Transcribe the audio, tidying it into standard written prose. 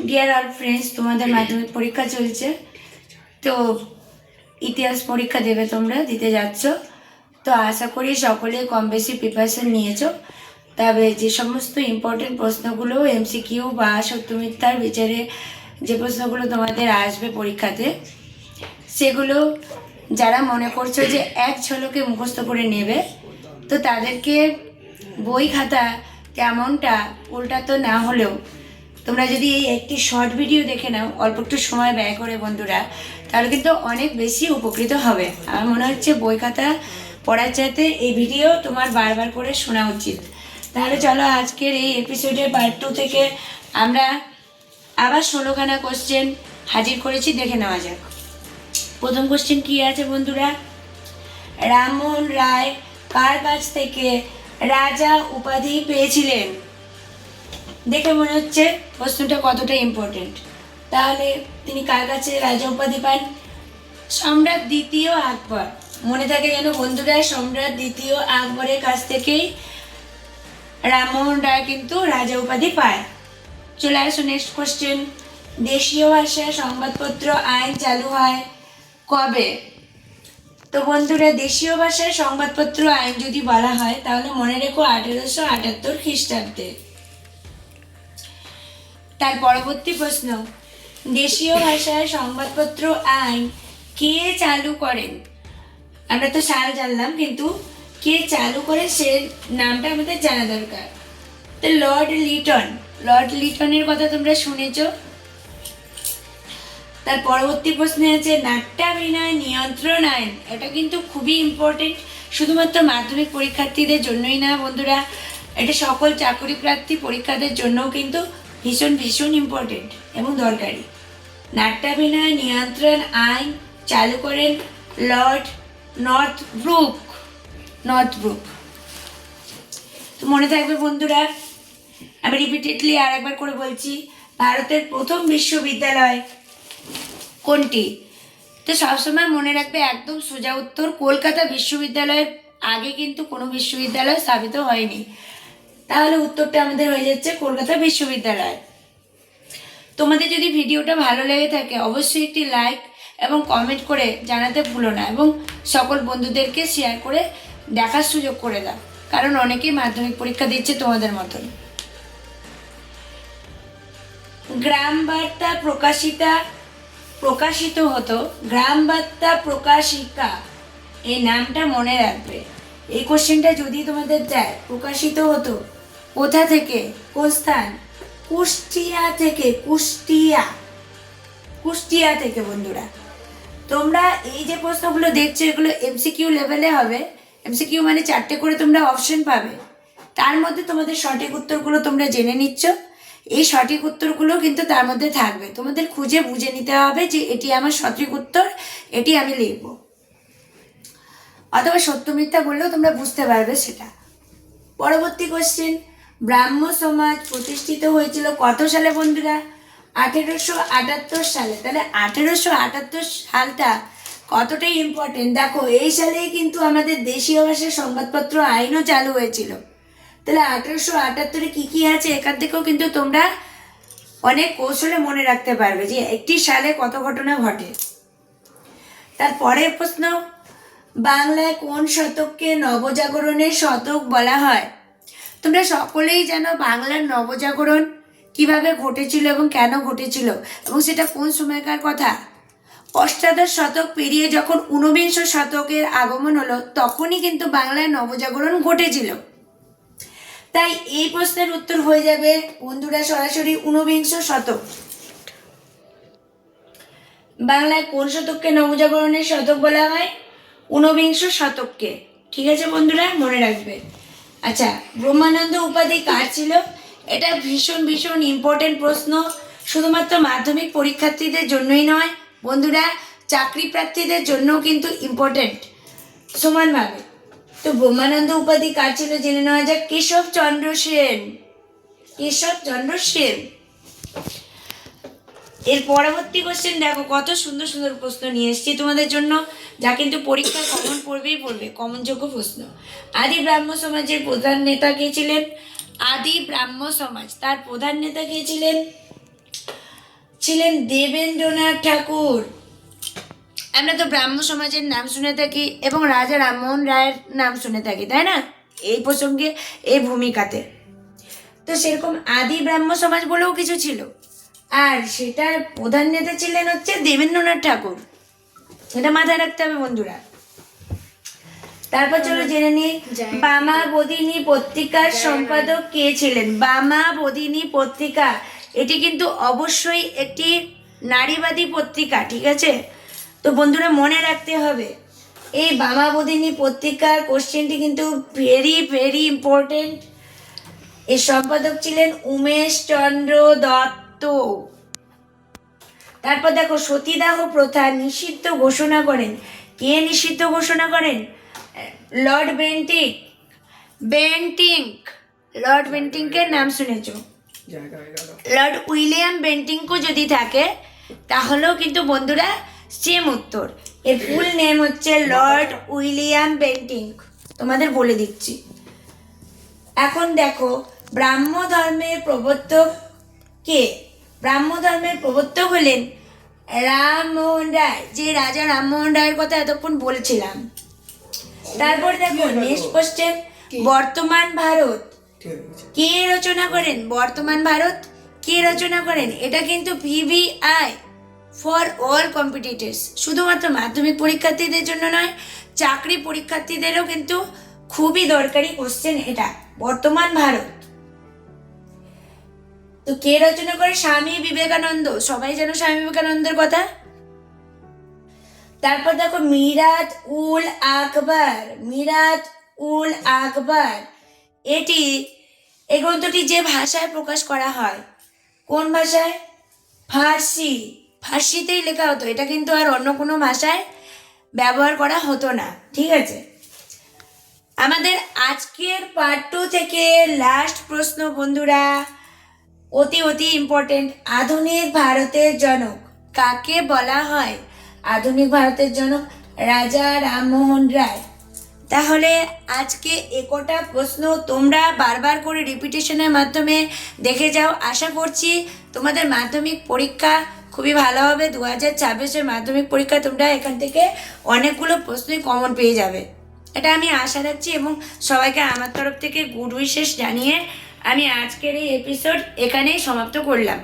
Deer all friends, তোমাদের মাধ্যমিক পরীক্ষা চলছে। তো ইতিহাস পরীক্ষা দেবে, তোমরা দিতে যাচ্ছ। তো আশা করি সকলে কম বেশি প্রিপারেশন নিয়েছো। তবে যে সমস্ত ইম্পর্টেন্ট প্রশ্নগুলো এমসিকিউ বা সত্য মিথ্যার বিচারে যে প্রশ্নগুলো তোমাদের আসবে পরীক্ষাতে, সেগুলো যারা মনে করছো যে এক ঝলকে মুখস্থ করে নেবে, তো তাদেরকে বই খাতা তেমনটা উল্টাতো না হলেও তোমরা যদি এই একটি শর্ট ভিডিও দেখে নাও অল্প একটু সময় ব্যয় করে বন্ধুরা, তাহলে কিন্তু অনেক বেশি উপকৃত হবে। আমার মনে হচ্ছে বই খাতা পড়ার চাইতে এই ভিডিও তোমার বারবার করে শোনা উচিত। তাহলে চলো আজকের এই এপিসোডের পার্ট 2 থেকে আমরা আবার 16খানা কোশ্চেন হাজির করেছি, দেখে নেওয়া যাক। প্রথম কোশ্চেন কি আছে বন্ধুরা? রামমোহন রায় কার কাছ থেকে রাজা উপাধি পেয়েছিলেন? দেখে মনে হচ্ছে প্রশ্নটা কতটা ইম্পর্টেন্ট। তাহলে তিনি কার কাছে রাজা উপাধি পান? সম্রাট দ্বিতীয় আকবর। মনে থাকে যেন বন্ধুরা, সম্রাট দ্বিতীয় আকবরের কাছ থেকেই রামমোহন রায় কিন্তু রাজা উপাধি পায়। চলে আসো নেক্সট কোশ্চেন। দেশীয় ভাষায় সংবাদপত্র আইন চালু হয় কবে? তো বন্ধুরা, দেশীয় ভাষায় সংবাদপত্র আইন যদি বলা হয় তাহলে মনে রেখো 1878 খ্রিস্টাব্দে। তার পরবর্তী প্রশ্ন, দেশীয় ভাষায় সংবাদপত্র আইন কে চালু করেন? আমরা তো সাল জানলাম, কিন্তু কে চালু করে সে নামটা আমাদের জানা দরকার। তো লর্ড লিটন। লর্ড লিটনের কথা তোমরা শুনেছ। তার পরবর্তী প্রশ্নে আছে নাট্যাভিনয় নিয়ন্ত্রণ আইন। এটা কিন্তু খুবই ইম্পর্টেন্ট, শুধুমাত্র মাধ্যমিক পরীক্ষার্থীদের জন্যই না বন্ধুরা, এটা সকল চাকরি প্রার্থী পরীক্ষাদের জন্যও কিন্তু ভীষণ ভীষণ ইম্পর্টেন্ট এবং দরকারি। নাট্যাভিনয় নিয়ন্ত্রণ আইন চালু করেন লর্ড নর্থব্রুক। নর্থব্রুক। তো মনে থাকবে বন্ধুরা, আমি রিপিটেডলি আর একবার করে বলছি, ভারতের প্রথম বিশ্ববিদ্যালয় কোনটি? তো সবসময় মনে রাখবে একদম সোজা উত্তর, কলকাতা বিশ্ববিদ্যালয়ের আগে কিন্তু কোনো বিশ্ববিদ্যালয় স্থাপিত হয়নি। তাহলে উত্তরটা আমাদের হয়ে যাচ্ছে কলকাতা বিশ্ববিদ্যালয়। তোমাদের যদি ভিডিওটা ভালো লেগে থাকে অবশ্যই একটি লাইক এবং কমেন্ট করে জানাতে ভুলো না, এবং সকল বন্ধুদেরকে শেয়ার করে দেখার সুযোগ করে দাও, কারণ অনেকেই মাধ্যমিক পরীক্ষা দিচ্ছে তোমাদের মতন। গ্রাম বার্তা প্রকাশিত হতো, গ্রাম বার্তা প্রকাশিকা এই নামটা মনে রাখবে। এই কোশ্চেনটা যদি তোমাদের দেয়, প্রকাশিত হতো কোথা থেকে, কোন স্থান? কুষ্টিয়া থেকে। কুষ্টিয়া থেকে বন্ধুরা। তোমরা এই যে প্রশ্নগুলো দেখছো এগুলো এমসিকিউ লেভেলে হবে। এমসিকিউ মানে 4টে করে তোমরা অপশন পাবে, তার মধ্যে তোমাদের সঠিক উত্তরগুলো তোমরা জেনে নিচ্ছ। এই সঠিক উত্তরগুলো কিন্তু তার মধ্যে থাকবে, তোমাদের খুঁজে বুঝে নিতে হবে যে এটি আমার সঠিক উত্তর, এটি আমি লিখব। অথবা সত্য মিথ্যা বললেও তোমরা বুঝতে পারবে সেটা। পরবর্তী কোশ্চেন, ব্রাহ্ম সমাজ প্রতিষ্ঠিত হয়েছিল কত সালে বন্ধুরা? 1878 সালে। তাহলে 1878 সালটা কতটাই ইম্পর্টেন্ট দেখো, এই সালেই কিন্তু আমাদের দেশীয় ভাষার সংবাদপত্র আইনও চালু হয়েছিল। তাহলে 1878-এ কী কী আছে এখান থেকেও কিন্তু তোমরা অনেক কৌশলে মনে রাখতে পারবে যে একটি সালে কত ঘটনা ঘটে। তার পরের প্রশ্ন, বাংলায় কোন শতককে নবজাগরণের শতক বলা হয়? তোমরা সকলেই জানো বাংলার নবজাগরণ কিভাবে ঘটেছিল এবং কেন ঘটেছিল, এবং সেটা কোন সময়কার কথা। অষ্টাদশ শতক পেরিয়ে যখন ঊনবিংশ শতকের আগমন হলো তখনই কিন্তু বাংলায় নবজাগরণ ঘটেছিল। তাই এই প্রশ্নের উত্তর হয়ে যাবে বন্ধুরা সরাসরি ঊনবিংশ শতক। বাংলায় কোন শতককে নবজাগরণের শতক বলা হয়? ঊনবিংশ শতককে। ঠিক আছে বন্ধুরা, মনে রাখবে। আচ্ছা, ব্রহ্মানন্দ উপাধি কার ছিল? এটা ভীষণ ভীষণ ইম্পর্টেন্ট প্রশ্ন, শুধুমাত্র মাধ্যমিক পরীক্ষার্থীদের জন্যই নয় বন্ধুরা, চাকরি প্রার্থীদের জন্যও কিন্তু ইম্পর্টেন্ট সমানভাবে। তো ব্রহ্মানন্দ উপাধি কার ছিল জেনে নেওয়া যাক। কেশবচন্দ্র সেন। কেশবচন্দ্র সেন। এর পরবর্তী কোশ্চেন দেখো, কত সুন্দর সুন্দর প্রশ্ন নিয়ে এসেছি তোমাদের জন্য, যা কিন্তু পরীক্ষায় কমন পড়বে, কমনযোগ্য প্রশ্ন। আদি ব্রাহ্ম সমাজের প্রধান নেতা কে ছিলেন? আদি ব্রাহ্ম সমাজ, তার প্রধান নেতা কে ছিলেন? ছিলেন দেবেন্দ্রনাথ ঠাকুর। আমরা তো ব্রাহ্ম সমাজের নাম শুনে থাকি এবং রাজা রামমোহন রায়ের নাম শুনে থাকি, তাই না, এই প্রসঙ্গে, এই ভূমিকাতে। তো সেরকম আদি ব্রাহ্ম সমাজ বলেও কিছু ছিল, আর সেটার প্রধান নেতা ছিলেন হচ্ছে দেবেন্দ্রনাথ ঠাকুর। এটা মাথায় রাখতে হবে বন্ধুরা। তারপর চলো জেনে নিই বামা বোধিনী পত্রিকার সম্পাদক কে ছিলেন। বামা বোধিনী পত্রিকা এটি কিন্তু অবশ্যই একটি নারীবাদী পত্রিকা, ঠিক আছে। তো বন্ধুরা মনে রাখতে হবে এই বামা বোধিনী পত্রিকার কোশ্চেনটি কিন্তু ভেরি ভেরি ইম্পর্টেন্ট। এর সম্পাদক ছিলেন উমেশ চন্দ্র দত্ত। তারপর দেখো সতীদাহ প্রথা নিষিদ্ধ ঘোষণা করেন। কে নিষিদ্ধ ঘোষণা করেন? Lord Bentinck. লর্ড বেন্টিঙ্কের নাম শুনেছ? লর্ড উইলিয়াম বেন্টিঙ্কও যদি থাকে তাহলেও কিন্তু বন্ধুরা সেম উত্তর। এর ফুল নেম হচ্ছে লর্ড উইলিয়াম বেন্টিঙ্ক, তোমাদের বলে দিচ্ছি। এখন দেখো ব্রাহ্ম ধর্মের প্রবর্তক কে? ব্রাহ্ম ধর্মের প্রবর্তক হলেন রামমোহন রায়, যে রাজা রামমোহন রায়ের কথা এতক্ষণ বলছিলাম। তারপর দেখো নেক্সট কোশ্চেন, বর্তমান ভারত কে রচনা করেন? বর্তমান ভারত কে রচনা করেন? এটা কিন্তু পিভিআই ফর অল কম্পিটিটর্স, শুধুমাত্র মাধ্যমিক পরীক্ষার্থীদের জন্য নয়, চাকরি পরীক্ষার্থীদেরও কিন্তু খুবই দরকারি কোশ্চেন এটা, বর্তমান ভারত। তো কে রচনা করে? স্বামী বিবেকানন্দ। সবাই জানো স্বামী বিবেকানন্দের কথা। তারপর দেখো মিরাত উল আকবর, এই গ্রন্থটি যে ভাষায় প্রকাশ করা হয়, কোন ভাষায়? ফার্সিতেই লেখা হতো, এটা কিন্তু আর অন্য কোনো ভাষায় ব্যবহার করা হতো না, ঠিক আছে। আমাদের আজকের পার্ট 2 থেকে লাস্ট প্রশ্ন বন্ধুরা, অতি অতি ইম্পর্টেন্ট। আধুনিক ভারতের জনক কাকে বলা হয়? আধুনিক ভারতের জনক রাজা রামমোহন রায়। তাহলে আজকে একটা প্রশ্ন তোমরা বারবার করে রিপিটেশনের মাধ্যমে দেখে যাও। আশা করছি তোমাদের মাধ্যমিক পরীক্ষা খুবই ভালো হবে। 2026-এর মাধ্যমিক পরীক্ষা তোমরা এখান থেকে অনেকগুলো প্রশ্নই কমন পেয়ে যাবে, এটা আমি আশা রাখছি। এবং সবাইকে আমার তরফ থেকে গুড উইশেস জানিয়ে আমি আজকের এই এপিসোড এখানেই সমাপ্ত করলাম।